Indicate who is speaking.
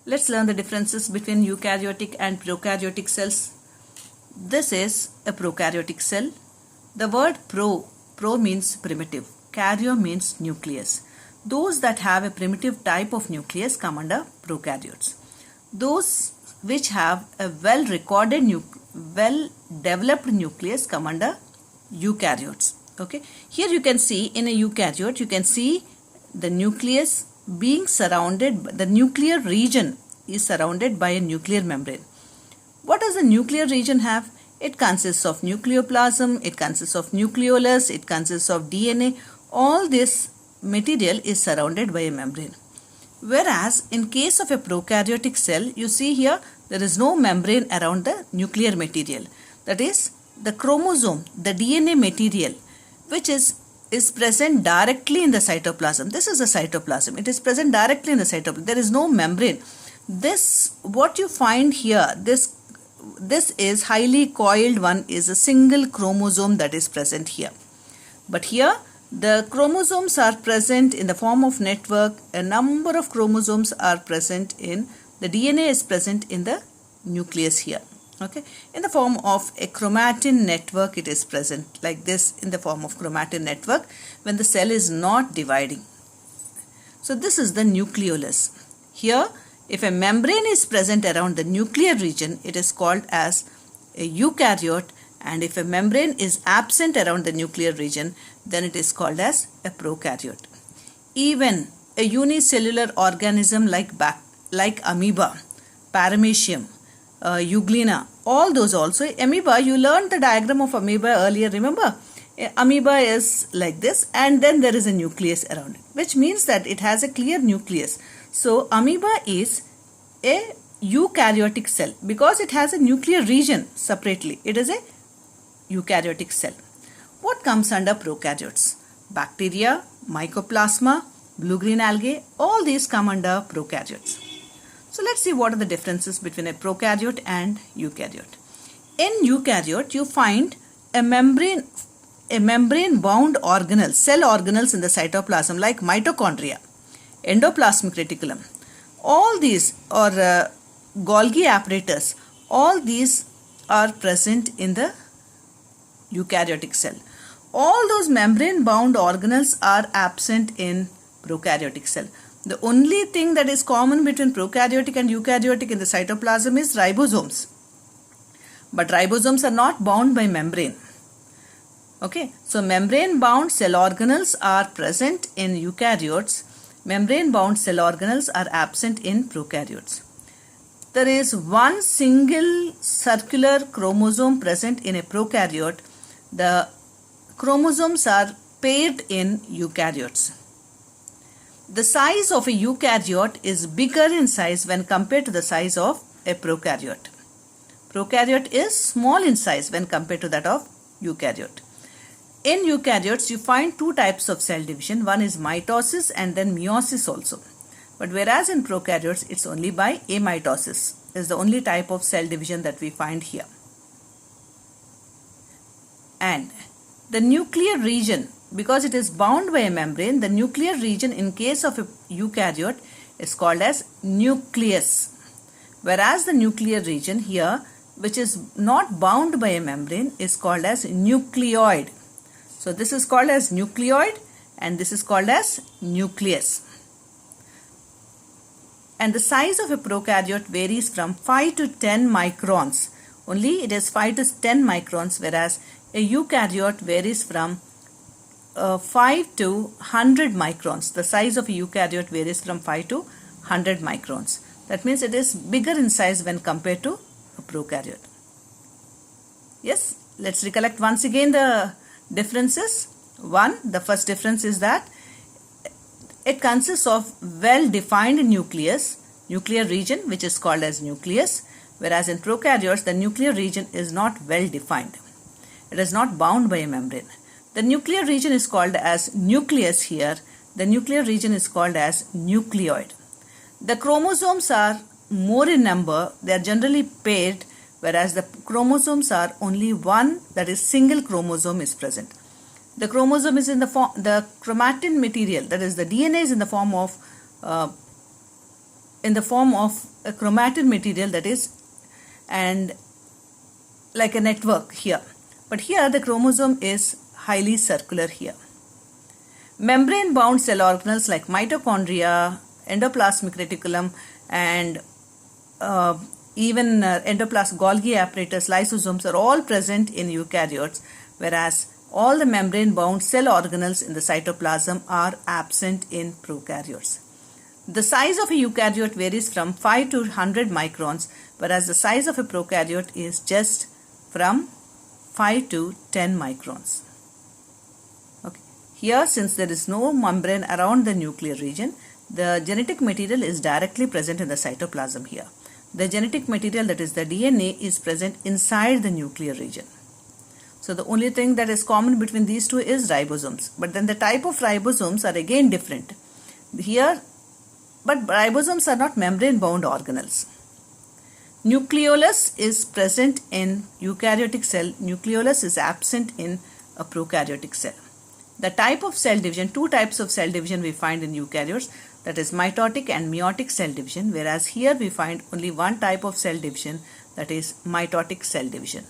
Speaker 1: Let's learn the differences between eukaryotic and prokaryotic cells. This is a prokaryotic cell. The word pro means primitive. Karyo means nucleus. Those that have a primitive type of nucleus come under prokaryotes. Those which have a well-developed nucleus come under eukaryotes. Okay. Here you can see in a eukaryote, you can see the nucleus being surrounded, the nuclear region is surrounded by a nuclear membrane. What does the nuclear region have? It consists of nucleoplasm, it consists of nucleolus, it consists of DNA. All this material is surrounded by a membrane. Whereas in case of a prokaryotic cell, you see here there is no membrane around the nuclear material. That is the chromosome, the DNA material, which is present directly in the cytoplasm. This is the cytoplasm. It is present directly in the cytoplasm. There is no membrane. This, what you find here, this is highly coiled one, is a single chromosome that is present here. But here the chromosomes are present in the form of network. A number of chromosomes are present in, the DNA is present in the nucleus here. Okay, in the form of a chromatin network it is present like this, in the form of chromatin network when the cell is not dividing. So this is the nucleolus. Here if a membrane is present around the nuclear region, it is called as a eukaryote, and if a membrane is absent around the nuclear region, then it is called as a prokaryote. Even a unicellular organism like amoeba, paramecium, euglena, all those also. Amoeba, you learned the diagram of amoeba earlier, remember? Amoeba is like this, and then there is a nucleus around it, which means that it has a clear nucleus. So amoeba is a eukaryotic cell because it has a nuclear region separately. It is a eukaryotic cell. What comes under prokaryotes? Bacteria, mycoplasma, blue-green algae, all these come under prokaryotes. So let's see what are the differences between a prokaryote and eukaryote. In eukaryote, you find a membrane bound organelles, cell organelles in the cytoplasm like mitochondria, endoplasmic reticulum. All these, or Golgi apparatus, all these are present in the eukaryotic cell. All those membrane bound organelles are absent in prokaryotic cell. The only thing that is common between prokaryotic and eukaryotic in the cytoplasm is ribosomes. But ribosomes are not bound by membrane. Okay, so membrane bound cell organelles are present in eukaryotes. Membrane bound cell organelles are absent in prokaryotes. There is one single circular chromosome present in a prokaryote. The chromosomes are paired in eukaryotes. The size of a eukaryote is bigger in size when compared to the size of a prokaryote. Prokaryote is small in size when compared to that of eukaryote. In eukaryotes, you find two types of cell division. One is mitosis and then meiosis also. But whereas in prokaryotes, it's only by amitosis. Is the only type of cell division that we find here. And the nuclear region, because it is bound by a membrane, the nuclear region in case of a eukaryote is called as nucleus. Whereas the nuclear region here, which is not bound by a membrane, is called as nucleoid. So this is called as nucleoid and this is called as nucleus. And the size of a prokaryote varies from 5 to 10 microns. Only it is 5 to 10 microns, whereas a eukaryote varies from 5 to 100 microns. The size of a eukaryote varies from 5 to 100 microns. That means it is bigger in size when compared to a prokaryote. Yes, let's recollect once again the differences. The first difference is that it consists of well-defined nuclear region, which is called as nucleus, whereas in prokaryotes the nuclear region is not well-defined. It is not bound by a membrane. The nuclear region is called as nucleus here. The nuclear region is called as nucleoid. The chromosomes are more in number. They are generally paired, whereas the chromosomes are only one, that is single chromosome is present. The chromosome is in the form, the chromatin material, that is the DNA is in the form of in the form of a chromatin material, that is, and like a network here. But here the chromosome is highly circular here. Membrane bound cell organelles like mitochondria, endoplasmic reticulum, and even endoplasmic Golgi apparatus, lysosomes are all present in eukaryotes, whereas all the membrane bound cell organelles in the cytoplasm are absent in prokaryotes. The size of a eukaryote varies from 5 to 100 microns, whereas the size of a prokaryote is just from 5 to 10 microns. Okay. Here, since there is no membrane around the nuclear region, the genetic material is directly present in the cytoplasm here. The genetic material, that is the DNA, is present inside the nuclear region. So the only thing that is common between these two is ribosomes. But then the type of ribosomes are again different. Here, but ribosomes are not membrane bound organelles. Nucleolus is present in eukaryotic cell. Nucleolus is absent in a prokaryotic cell. The type of cell division, two types of cell division we find in eukaryotes, that is mitotic and meiotic cell division, whereas here we find only one type of cell division, that is mitotic cell division.